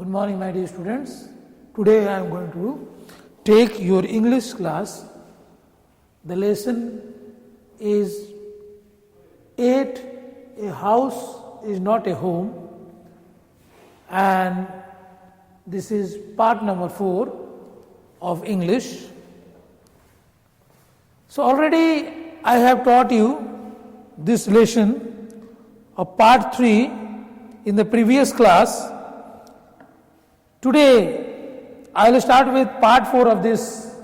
Good morning, my dear students. Today I am going to take your English class. The lesson is 8. A house is not a home, and this is part number 4 of English. So already I have taught you this lesson of part 3 in the previous class. Today I will start with part 4 of this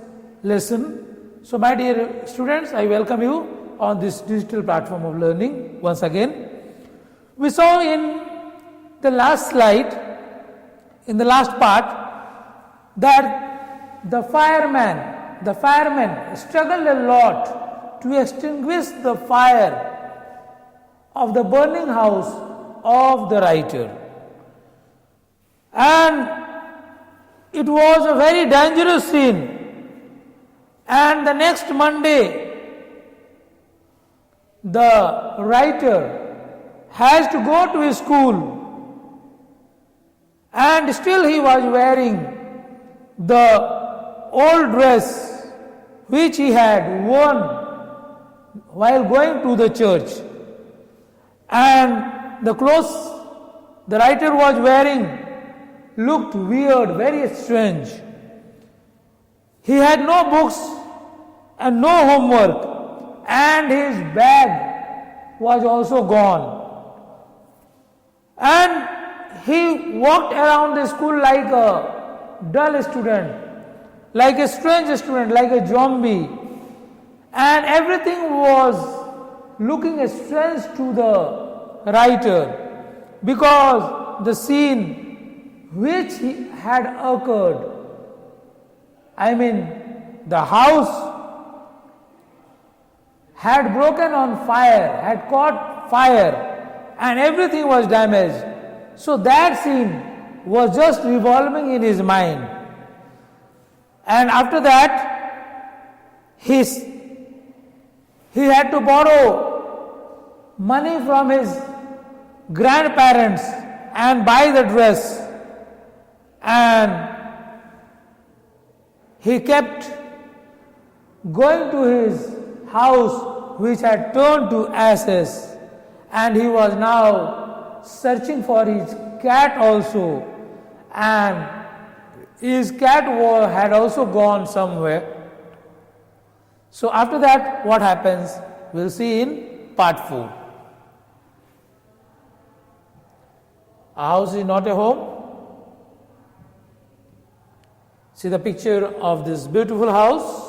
lesson. So my dear students, I welcome you on this digital platform of learning once again. We saw in the last slide, in the last part, that the firemen struggled a lot to extinguish the fire of the burning house of the writer. And it was a very dangerous scene. And the next Monday, the writer has to go to his school, and still he was wearing the old dress which he had worn while going to the church. And the clothes the writer was wearing looked weird, very strange. He had no books and no homework, and his bag was also gone. And he walked around the school like a dull student, like a strange student, like a zombie. And everything was looking strange to the writer, because the scene which had occurred, the house had broken on fire, had caught fire, and everything was damaged. So that scene was just revolving in his mind. And after that, he had to borrow money from his grandparents and buy the dress. And he kept going to his house which had turned to ashes, and he was now searching for his cat also, and his cat had also gone somewhere. So after that, what happens, we'll see in part 4. A house is not a home. See the picture of this beautiful house.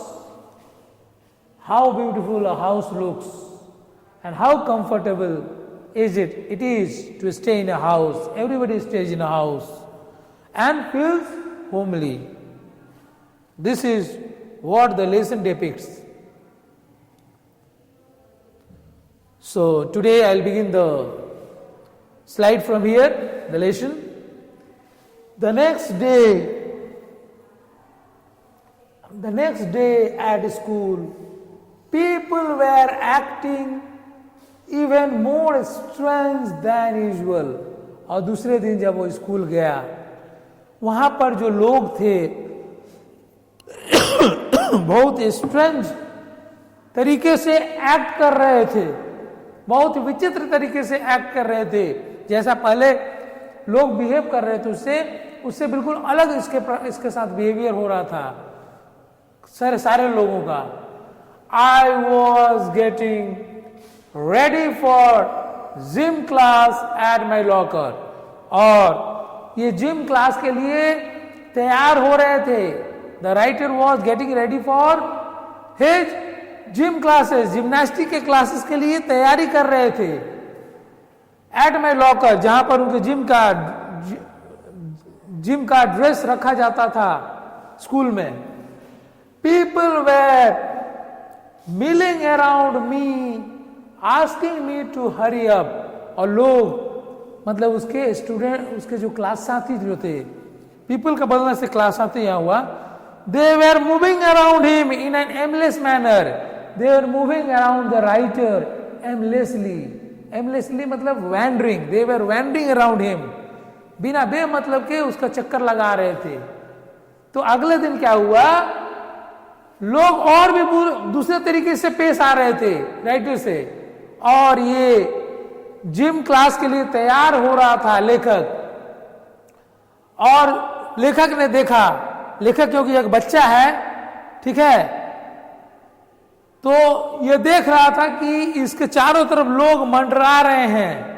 How beautiful a house looks, and how comfortable is it? It is to stay in a house. Everybody stays in a house and feels homely. This is what the lesson depicts. So today I will begin the slide from here, the lesson. The next day at school, people were acting even more strange than usual. और दूसरे दिन जब वो school गया, वहाँ पर जो लोग थे बहुत स्ट्रेंज तरीके से एक्ट कर रहे थे, बहुत विचित्र तरीके से एक्ट कर रहे थे. जैसा पहले लोग बिहेव कर रहे थे उससे बिल्कुल अलग इसके साथ बिहेवियर हो रहा था सारे लोगों का. I was getting ready for gym class at my locker. और ये जिम क्लास के लिए तैयार हो रहे थे. The writer was getting ready for his gym classes, gymnastic के क्लासेस के लिए तैयारी कर रहे थे. At my locker, जहां पर उनके जिम का ड्रेस रखा जाता था स्कूल में. People were milling around me, asking me to hurry up. और लोग मतलब उसके स्टूडेंट, उसके जो क्लास साथी जो थे, पीपल का बदलने से क्लास साथी यहाँ हुआ. They were moving around him in an aimless manner. They were moving around the writer aimlessly. Aimlessly मतलब wandering. They were wandering around him. बिना बेमतलब के उसका चक्कर लगा रहे थे। तो अगले दिन क्या हुआ, लोग और भी दूसरे तरीके से पेश आ रहे थे राइटर से, और ये जिम क्लास के लिए तैयार हो रहा था लेखक। और लेखक ने देखा, लेखक क्योंकि एक बच्चा है, ठीक है, तो ये देख रहा था कि इसके चारों तरफ लोग मंडरा रहे हैं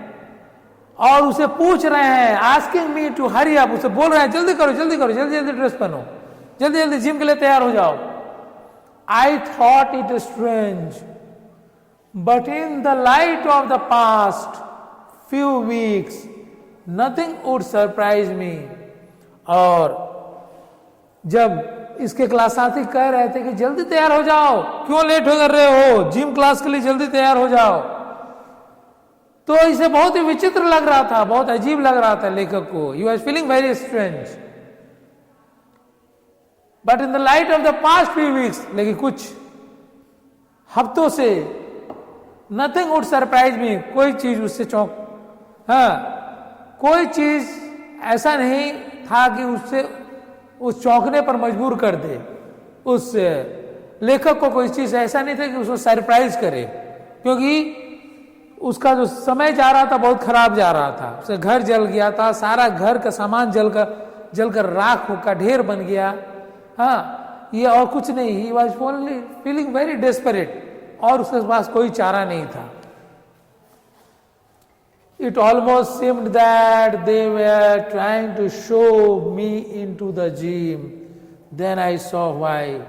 और उसे पूछ रहे हैं, asking me to hurry up, उसे बोल रहे हैं जल्दी करो जल्दी करो, जल्दी जल्दी ड्रेस पहनो, जल्दी जल्दी जिम के लिए तैयार हो जाओ। I thought it strange, but in the light of the past few weeks, nothing would surprise me. और जब इसके क्लास साथी कह रहे थे कि जल्दी तैयार हो जाओ, क्यों लेट हो कर रहे हो, जिम क्लास के लिए जल्दी तैयार हो जाओ, तो इसे बहुत ही विचित्र लग रहा था, बहुत अजीब लग रहा था लेखक को। He was feeling very strange. But in the light of the past few weeks, लेकिन कुछ हफ्तों से नथिंग वुड सरप्राइज मी, कोई चीज उससे कोई चीज ऐसा नहीं था कि उससे उस चौंकने पर मजबूर कर दे। उस लेखक को कोई चीज ऐसा नहीं था कि उसको सरप्राइज करे, क्योंकि उसका जो समय जा रहा था बहुत खराब जा रहा था। उसका घर जल गया था, सारा घर का सामान जलकर राख का ढेर बन गया। हाँ, ये और कुछ नहीं, he was only feeling very desperate, और उसके पास कोई चारा नहीं था। It almost seemed that they were trying to show me into the gym, then I saw why.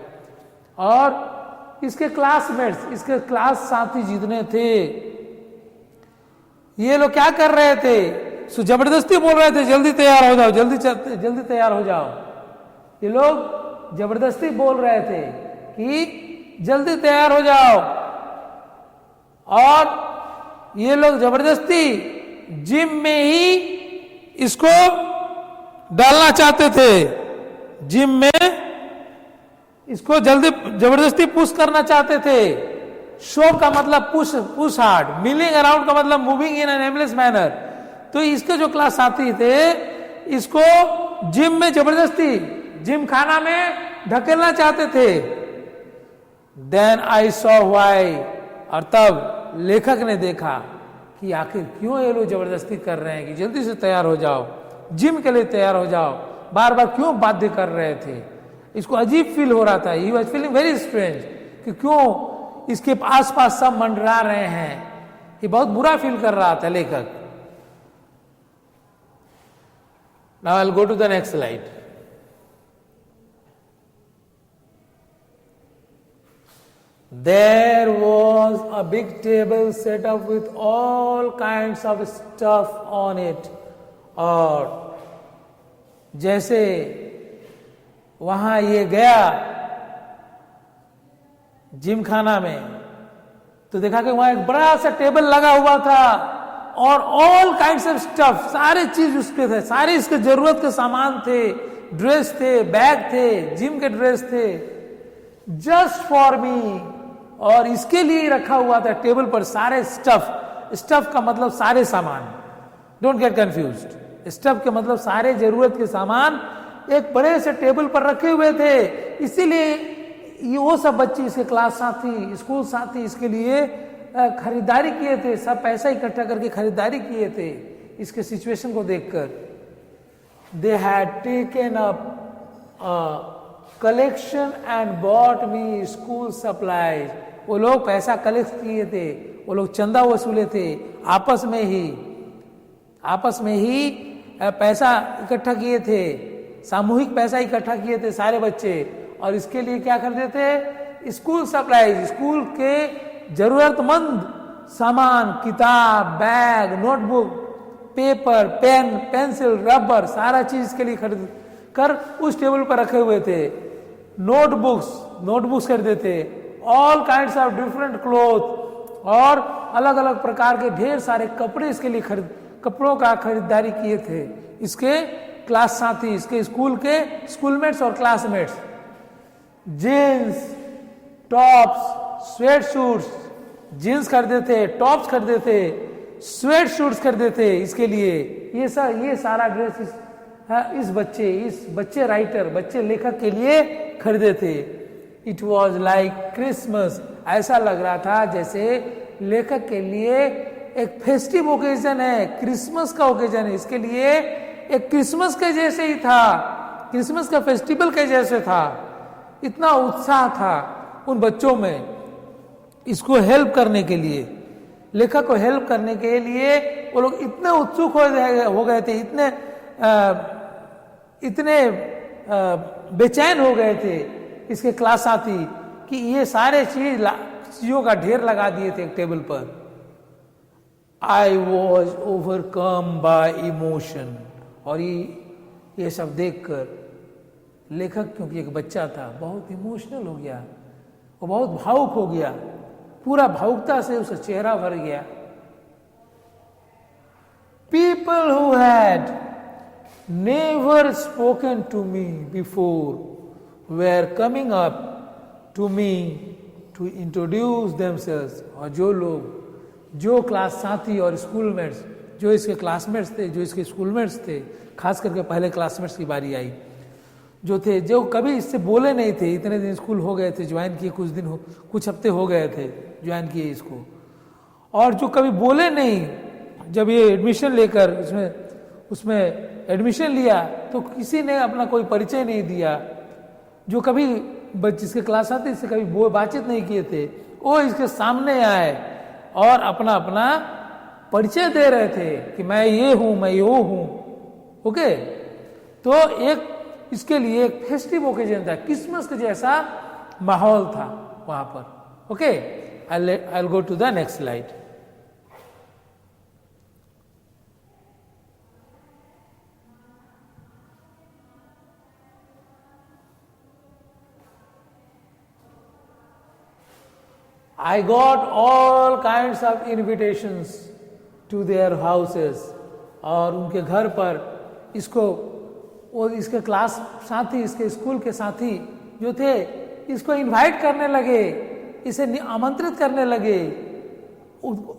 और इसके क्लासमेट्स, इसके क्लास साथी जितने थे, ये लोग क्या कर रहे थे, जबरदस्ती बोल रहे थे जल्दी तैयार हो जाओ, जल्दी तैयार हो जाओ। ये लोग जबरदस्ती बोल रहे थे कि जल्दी तैयार हो जाओ, और ये लोग जबरदस्ती जिम में ही इसको डालना चाहते थे, जिम में इसको जबरदस्ती पुश करना चाहते थे। शो का मतलब पुश हार्ड, मिलिंग अराउंड का मतलब moving in an aimless manner. तो इसके जो क्लास साथी थे, इसको जिम में जबरदस्ती जिम खाना में ढकेलना चाहते थे। देन आई सॉ व्हाई, और तब लेखक ने देखा कि आखिर क्यों ये लोग जबरदस्ती कर रहे हैं कि जल्दी से तैयार हो जाओ, जिम के लिए तैयार हो जाओ, बार बार क्यों बाध्य कर रहे थे। इसको अजीब फील हो रहा था, he was feeling very strange, कि क्यों इसके आसपास सब मंडरा रहे हैं। ये बहुत बुरा फील कर रहा था लेखक। Now I will go to the next slide. There was a big table set up with all kinds of stuff on it. और जैसे वहां ये गया जिम खाना में, तो देखा कि वहां एक बड़ा सा टेबल लगा हुआ था, और ऑल काइंड्स ऑफ स्टफ, सारे चीज उसके थे, सारे इसके जरूरत के सामान थे, ड्रेस थे, बैग थे, जिम के ड्रेस थे, जस्ट फॉर मी। और इसके लिए रखा हुआ था टेबल पर सारे स्टफ का मतलब सारे सामान, डोंट गेट कंफ्यूज्ड। स्टफ के मतलब सारे जरूरत के सामान एक बड़े से टेबल पर रखे हुए थे। इसीलिए ये वो सब बच्चे, इसके क्लास साथी, स्कूल साथी इसके लिए खरीदारी किए थे, सब पैसा इकट्ठा करके खरीदारी किए थे इसके सिचुएशन को देखकर। They had taken up collection and bought me school supplies. वो लोग पैसा कलेक्ट किए थे, वो लोग चंदा वसूले थे, आपस में ही पैसा इकट्ठा किए थे, सामूहिक पैसा इकट्ठा किए थे सारे बच्चे। और इसके लिए क्या करते थे, स्कूल सप्लाईज, स्कूल के जरूरतमंद सामान, किताब, bag, notebook, paper, pen, pencil, rubber, सारा चीज के लिए खरीद कर उस टेबल पर रखे हुए थे। नोटबुक्स खरीदे थे, all kinds of different cloth, और अलग अलग प्रकार के ढेर सारे कपड़े इसके लिए कपड़ों का खरीदारी किए थे इसके क्लास साथी, इसके स्कूल के स्कूलमेट्स और classmates. Jeans, tops, sweat suits, jeans खरीदे थे, टॉप्स खरीदे थे, स्वेट शूट्स खरीदे थे इसके लिए। ये सारा ड्रेस इस बच्चे राइटर, बच्चे लेखक के लिए खरीदे थे। इट वॉज लाइक क्रिसमस, ऐसा लग रहा था जैसे लेखक के लिए एक फेस्टिव ओकेजन है, क्रिसमस का ओकेजन है, इसके लिए एक क्रिसमस के जैसे ही था, क्रिसमस का फेस्टिवल के जैसे था। इतना उत्साह था उन बच्चों में इसको हेल्प करने के लिए, लेखक को हेल्प करने के लिए वो लोग इतने उत्सुक हो गए थे, इतने बेचैन हो गए थे इसके क्लास साथी कि ये सारे चीजों का ढेर लगा दिए थे एक टेबल पर। I was overcome bye emotion, और ये सब देखकर लेखक, क्योंकि एक बच्चा था, बहुत इमोशनल हो गया, वो बहुत भावुक हो गया, पूरा भावुकता से उसका चेहरा भर गया। People who had never spoken to me before were coming up to me to introduce themselves, और जो लोग, जो क्लास साथी और स्कूलमेट्स, जो इसके क्लासमेट्स थे, जो इसके स्कूलमेट्स थे, खास करके पहले क्लासमेट्स की बारी आई, जो थे, जो कभी इससे बोले नहीं थे, इतने दिन स्कूल हो गए थे, ज्वाइन किए कुछ हफ्ते हो गए थे ज्वाइन किए इसको, और जो कभी बोले नहीं, जब ये एडमिशन लेकर उसमें एडमिशन लिया तो किसी ने अपना कोई परिचय नहीं दिया, जो कभी जिसके क्लास आते इससे कभी बातचीत नहीं किए थे, वो इसके सामने आए और अपना अपना परिचय दे रहे थे कि मैं ये हूं, मैं यो हूं। ओके, तो एक इसके लिए एक फेस्टिव ओकेजन था, क्रिसमस का जैसा माहौल था वहां पर। Okay, I go to the next slide. I got all kinds of invitations to their houses, और उनके घर पर इसके क्लास साथी, इसके स्कूल के साथी जो थे, इसको इनवाइट करने लगे, इसे आमंत्रित करने लगे,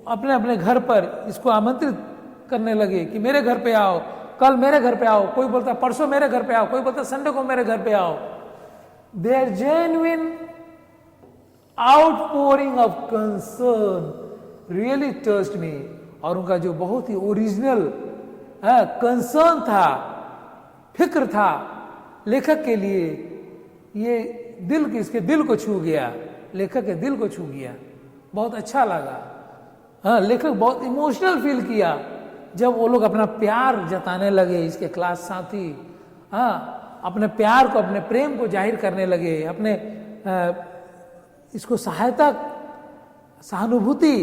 अपने अपने घर पर इसको आमंत्रित करने लगे कि मेरे घर पे आओ, कल मेरे घर पे आओ, कोई बोलता परसों मेरे घर पे आओ, कोई बोलता संडे को मेरे घर पे आओ। Their genuine outpouring of concern really touched me, और उनका जो बहुत ही ओरिजिनल कंसर्न था, फिक्र था लेखक के लिए, ये इसके दिल को छू गया, लेखक के दिल को छू गया, बहुत अच्छा लगा। हाँ, लेखक बहुत इमोशनल फील किया जब वो लोग अपना प्यार जताने लगे, इसके क्लास साथी अपने प्यार को, अपने प्रेम को जाहिर करने लगे, अपने इसको सहानुभूति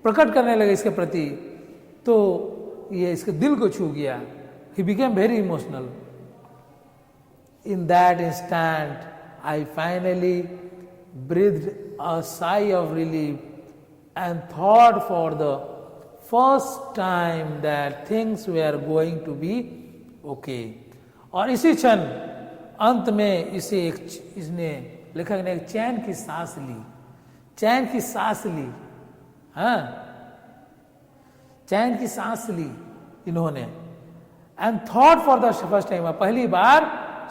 प्रकट करने लगे इसके प्रति, तो ये इसके दिल को छू गया। He became very emotional. In that instant, I finally breathed a sigh of relief and thought for the first time that things were going to be okay. और इसी क्षण अंत में इसने लेखक ने एक चैन की सांस ली, चैन की सांस ली, चैन की सांस ली इन्होंने। And thought for the first time, पहली बार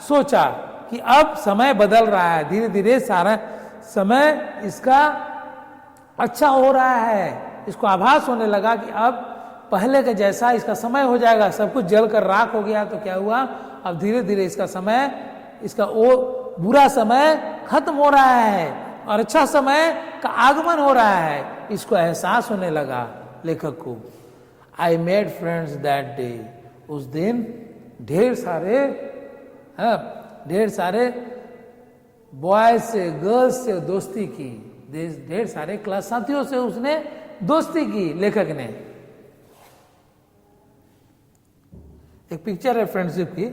सोचा कि अब समय बदल रहा है, धीरे धीरे सारा समय इसका अच्छा हो रहा है, इसको आभास होने लगा कि अब पहले के जैसा इसका समय हो जाएगा। सब कुछ जलकर राख हो गया तो क्या हुआ, अब धीरे धीरे इसका समय, इसका वो बुरा समय खत्म हो रहा है और अच्छा समय का आगमन हो रहा है, इसको एहसास होने लगा लेखक को। I made friends that day, उस दिन ढेर सारे बॉयज से, गर्ल्स से दोस्ती की, ढेर सारे क्लास साथियों से उसने दोस्ती की लेखक ने। एक पिक्चर है फ्रेंडशिप की,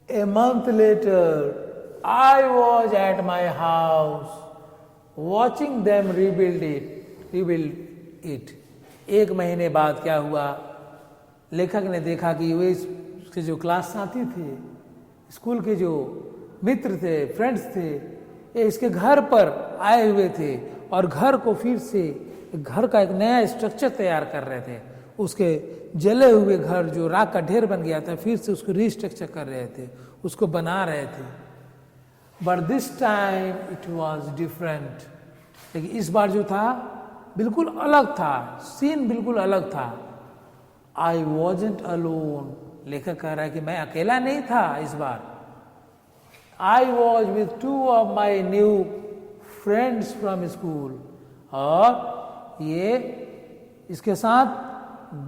A month later, I was at my house watching them rebuild it. एक महीने बाद क्या हुआ, लेखक ने देखा कि वे उसके जो क्लास साथी थे, स्कूल के जो मित्र थे, फ्रेंड्स थे, ये इसके घर पर आए हुए थे और घर को फिर से घर का एक नया स्ट्रक्चर तैयार कर रहे थे। उसके जले हुए घर जो राख का ढेर बन गया था, फिर से उसको रिस्ट्रक्चर कर रहे थे, उसको बना रहे थे। But this time it was different. लेकिन इस बार जो था बिल्कुल अलग था, सीन बिल्कुल अलग था। आई वॉजेंट अलोन, लेखक कह रहा है कि मैं अकेला नहीं था इस बार। I was with 2 of my new friends from school, और ये इसके साथ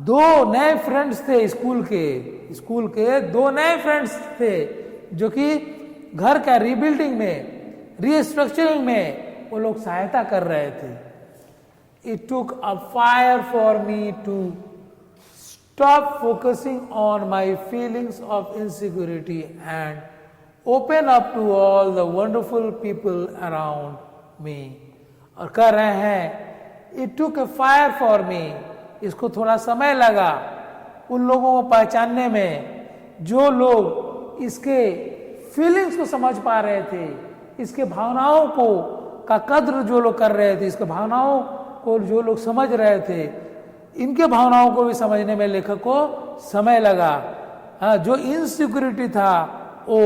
2 नए फ्रेंड्स थे स्कूल के 2 नए फ्रेंड्स थे जो कि घर का रीबिल्डिंग में, रीस्ट्रक्चरिंग में वो लोग सहायता कर रहे थे। It took a fire for me to stop focusing on my feelings of insecurity and open up to all the wonderful people around me. और कह रहे हैं it took a fire for me, इसको थोड़ा समय लगा उन लोगों को पहचानने में जो लोग इसके फीलिंग्स को समझ पा रहे थे, इसके भावनाओं को का कद्र जो लोग कर रहे थे, इसके भावनाओं को जो लोग समझ रहे थे, इनके भावनाओं को भी समझने में लेखक को समय लगा। हाँ, जो इनसिक्योरिटी था वो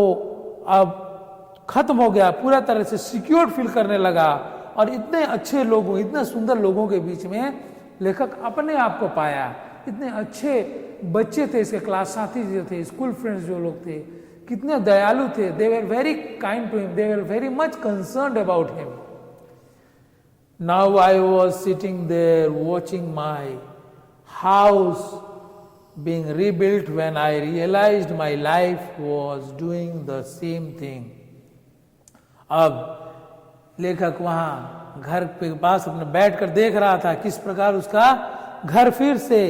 अब खत्म हो गया, पूरा तरह से सिक्योर्ड फील करने लगा। और इतने अच्छे लोगों, इतने सुंदर लोगों के बीच में लेखक अपने आप को पाया। इतने अच्छे बच्चे थे, इसके क्लास साथी जो थे, स्कूल फ्रेंड्स जो लोग थे, कितने दयालु थे। They were very kind to him, they were very much concerned about him. Now I was sitting there watching my house being rebuilt when I realized my life was doing the same thing. अब लेखक वहां घर के पास अपने बैठकर देख रहा था किस प्रकार उसका घर फिर से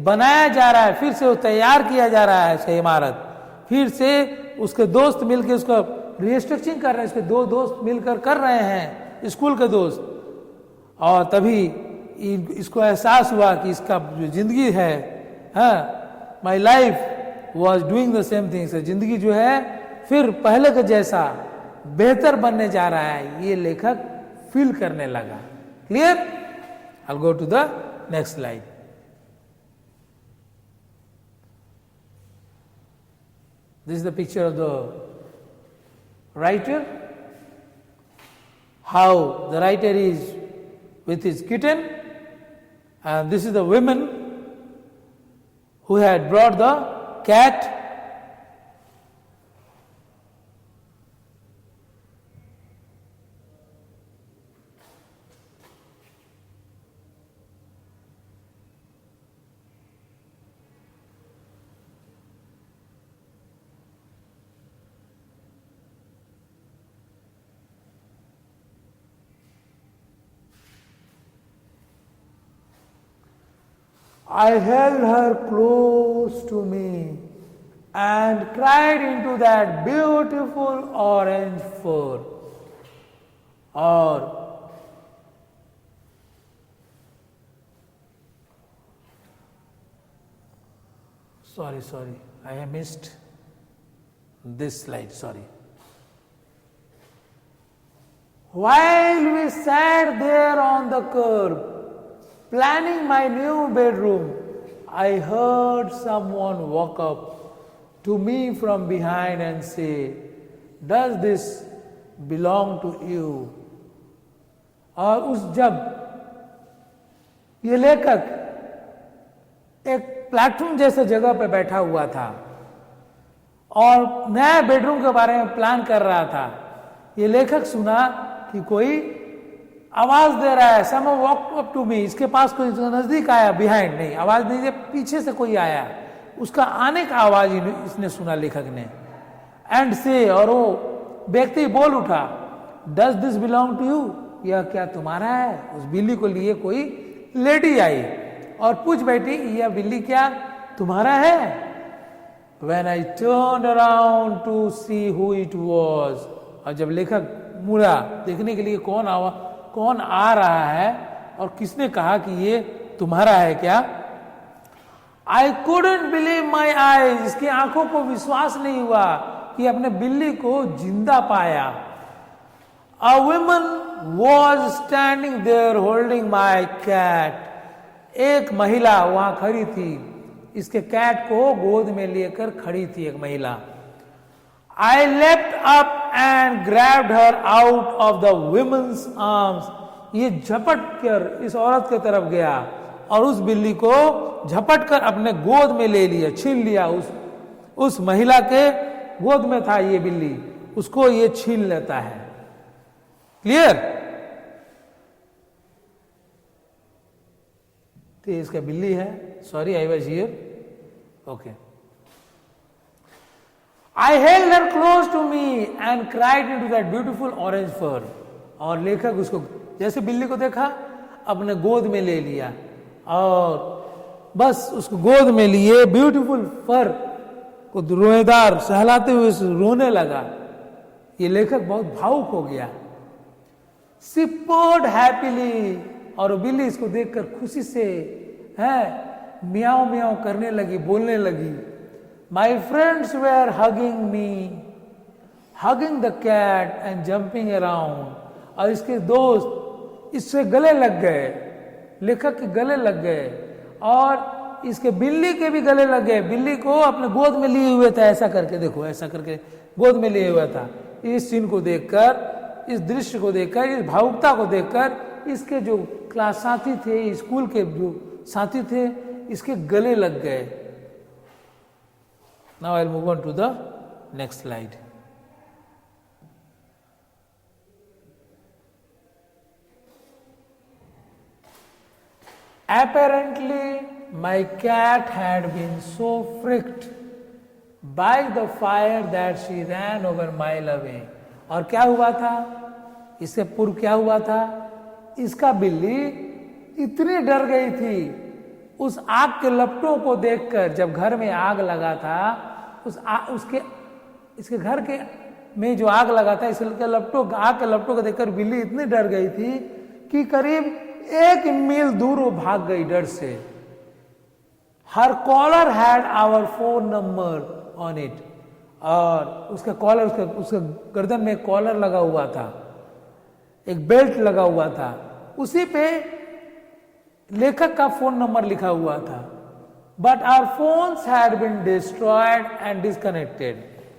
बनाया जा रहा है, फिर से वो तैयार किया जा रहा है, से इमारत फिर से उसके दोस्त मिलकर उसको रिस्ट्रक्चरिंग कर रहे हैं, उसके 2 दोस्त मिलकर कर रहे हैं, स्कूल के दोस्त। और तभी इसको एहसास हुआ कि इसका जो जिंदगी है, my life was doing the same thing, जिंदगी जो है फिर पहले के जैसा बेहतर बनने जा रहा है, ये लेखक फील करने लगा। Clear? I go to the next slide. This is the picture of the writer, how the writer is with his kitten, and this is the woman who had brought the cat. I held her close to me and cried into that beautiful orange fur. और sorry, I have missed this slide, sorry. While we sat there on the curb, planning my new bedroom, I heard someone walk up to me from behind and say, "Does this belong to you?" और उस जब ये लेखक एक platform जैसे जगह पे बैठा हुआ था और नया बेडरूम के बारे में प्लान कर रहा था, ये लेखक सुना कि कोई आवाज दे रहा है, सम वॉक अप टू मी, इसके पास कोई नजदीक आया, बिहाइंड नहीं, आवाज नहीं दे, पीछे से कोई आया, उसका आने का आवाज इसने सुना लेखक ने। एंड से, और वो व्यक्ति बोल उठा, does this belong to you, यह क्या तुम्हारा है? उस बिल्ली को लिए कोई लेडी आई और पूछ बैठी, यह बिल्ली क्या तुम्हारा है? When I turned around to see who it was, और जब लेखक मुड़ा देखने के लिए कौन आ रहा है और किसने कहा कि ये तुम्हारा है क्या, आई couldn't believe my eyes, इसकी आंखों को विश्वास नहीं हुआ कि अपने बिल्ली को जिंदा पाया. A woman was standing there holding my cat. एक महिला वहां खड़ी थी, इसके कैट को गोद में लेकर खड़ी थी एक महिला. I leapt up and grabbed her out of the woman's arms. ये झपट कर इस औरत की तरफ गया और उस बिल्ली को झपट कर अपने गोद में ले लिया, छीन लिया. उस महिला के गोद में था ये बिल्ली, उसको ये छीन लेता है. क्लियर? तो इसका बिल्ली है. Sorry, I was here. Okay. I held her close to me and cried into that beautiful orange fur. और लेखक उसको जैसे बिल्ली को देखा अपने गोद में ले लिया और बस उसको गोद में लिए ब्यूटीफुल फर को रोएदार सहलाते हुए रोने लगा. ये लेखक बहुत भावुक हो गया. She purred happily, और बिल्ली इसको देखकर खुशी से है मियाओ मियाओ करने लगी, बोलने लगी. My friends were hugging me, hugging the cat and jumping around. और इसके दोस्त इससे गले लग गए, लेखक के गले लग गए और इसके बिल्ली के भी गले लग गए. बिल्ली को अपने गोद में लिए हुए था, ऐसा करके देखो, ऐसा करके गोद में लिए हुआ था. इस सीन को देखकर, इस दृश्य को देखकर, इस भावुकता को देखकर इसके जो क्लास साथी थे, स्कूल के जो साथी थे, इसके गले लग गए. Now I'll move on to the next slide. Apparently, my cat had been so freaked by the fire that she ran over a mile away. और क्या हुआ था? इससे पूर्व क्या हुआ था? इसका बिल्ली इतनी डर गई थी उस आग के लपटों को देखकर. जब घर में आग लगा था, इसके घर के में जो आग लगा था, इसके लपटों, आग के लपटों को देखकर बिल्ली इतनी डर गई थी कि करीब 1 मील दूर वो भाग गई डर से. हर collar had our phone number on it. और उसका कॉलर, उसका गर्दन में कॉलर लगा हुआ था, एक बेल्ट लगा हुआ था, उसी पे लेखक का फोन नंबर लिखा हुआ था. But our phones had been destroyed and disconnected.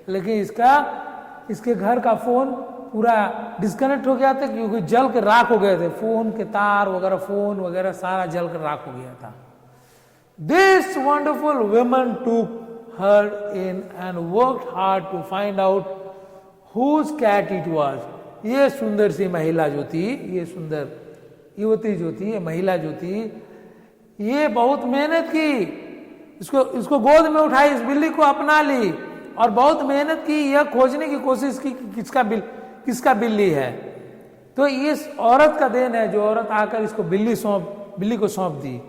लेकिन इसके घर का फोन पूरा डिस्कनेक्ट हो गया था क्योंकि जल के राख हो गए थे. फोन के तार वगैरह, फोन वगैरह सारा जल कर राख हो गया था. दिस वंडरफुल वुमन टूक her in and worked hard to find out whose cat it was. ये सुंदर सी महिला जो थी, ये सुंदर युवती जो थी, ये महिला जो थी, ये बहुत मेहनत की. इसको गोद में उठाई, इस बिल्ली को अपना ली और बहुत मेहनत की, यह खोजने की कोशिश की कि किसका बिल्ली है. तो इस औरत का देन है जो औरत आकर इसको बिल्ली को सौंप दी.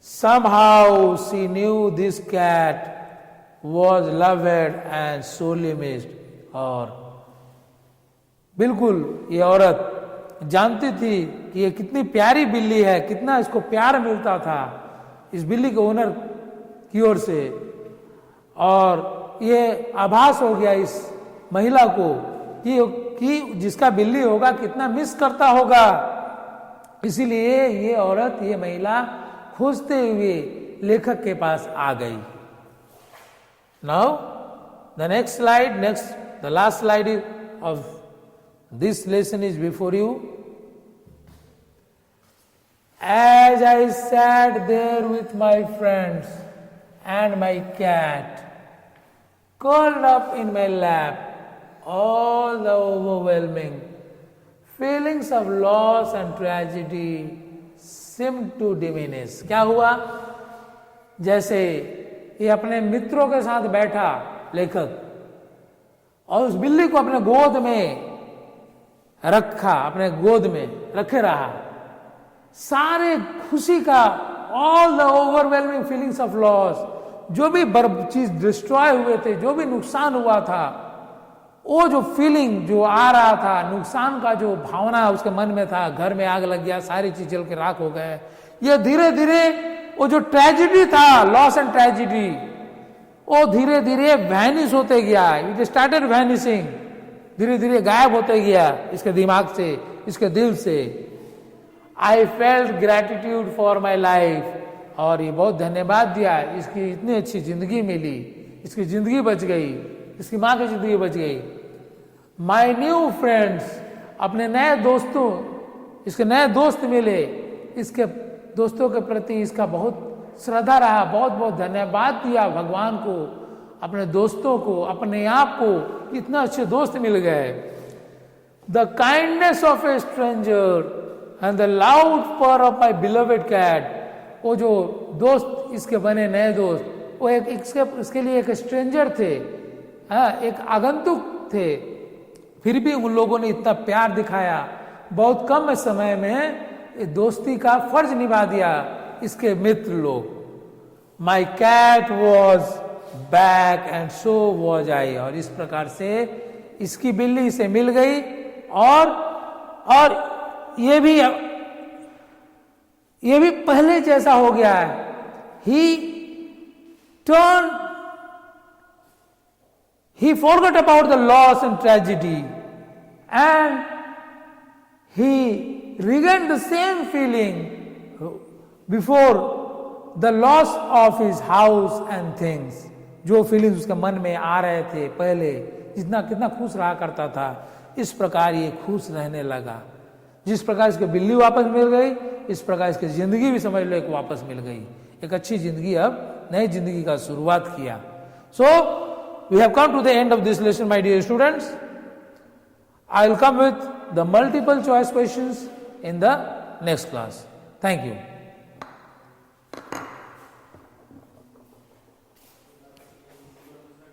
Somehow she knew this cat was loved and sorely missed. और बिल्कुल ये औरत जानती थी कि ये कितनी प्यारी बिल्ली है, कितना इसको प्यार मिलता था इस बिल्ली के ओनर की ओर से. और ये आभास हो गया इस महिला को कि जिसका बिल्ली होगा कितना मिस करता होगा. इसीलिए ये औरत, ये महिला खोजते हुए लेखक के पास आ गई. Now the next slide, the last slide of this lesson is before you. As I sat there with my friends and my cat curled up in my lap, all the overwhelming feelings of loss and tragedy seemed to diminish. क्या हुआ? जैसे ये अपने मित्रों के साथ बैठा लेखक और उस बिल्ली को अपने गोद में रखा, अपने गोद में रखे रहा, सारे खुशी का, all the overwhelming feelings of loss, जो भी चीज डिस्ट्रॉय हुए थे, जो भी नुकसान हुआ था, वो जो फीलिंग जो आ रहा था, नुकसान का जो भावना उसके मन में था, घर में आग लग गया, सारी चीज जल के राख हो गए, ये धीरे धीरे वो जो ट्रेजिडी था, लॉस एंड ट्रेजिडी, वो धीरे धीरे वैनिश होते गया. इट स्टार्टेड वैनिशिंग, धीरे धीरे गायब होते गया इसके दिमाग से, इसके दिल से. I felt gratitude for my life, और ये बहुत धन्यवाद दिया, इसकी इतनी अच्छी जिंदगी मिली, इसकी जिंदगी बच गई, इसकी माँ की जिंदगी बच गई. माई न्यू फ्रेंड्स, अपने नए दोस्तों, इसके नए दोस्त मिले, इसके दोस्तों के प्रति इसका बहुत श्रद्धा रहा, बहुत बहुत धन्यवाद दिया भगवान को, अपने दोस्तों को, अपने आप को, इतना अच्छे दोस्त मिल गए. The kindness of A stranger and the loud पर ऑफ माई बिलोवेड कैट, वो जो दोस्त इसके बने नए दोस्त, वो इसके लिए एक स्ट्रेंजर थे, एक आगंतुक थे, फिर भी उन लोगों ने इतना प्यार दिखाया, बहुत कम समय में दोस्ती का फर्ज निभा दिया इसके मित्र लोग. My cat was back and so was I, और इस प्रकार से इसकी बिल्ली से मिल गई, और ये भी पहले जैसा हो गया है. He forgot about the loss and tragedy, and he regained the same feeling before the loss of his house and things. जो फीलिंग्स उसके मन में आ रहे थे पहले, कितना खुश रहा करता था, इस प्रकार ये खुश रहने लगा. जिस प्रकार इसकी बिल्ली वापस मिल गई, इस प्रकार इसकी जिंदगी भी समझ लो एक वापस मिल गई, एक अच्छी जिंदगी, अब नई जिंदगी का शुरुआत किया. So we have come to the end of this lesson, my dear students. I will come with the multiple choice questions in the next class. Thank you.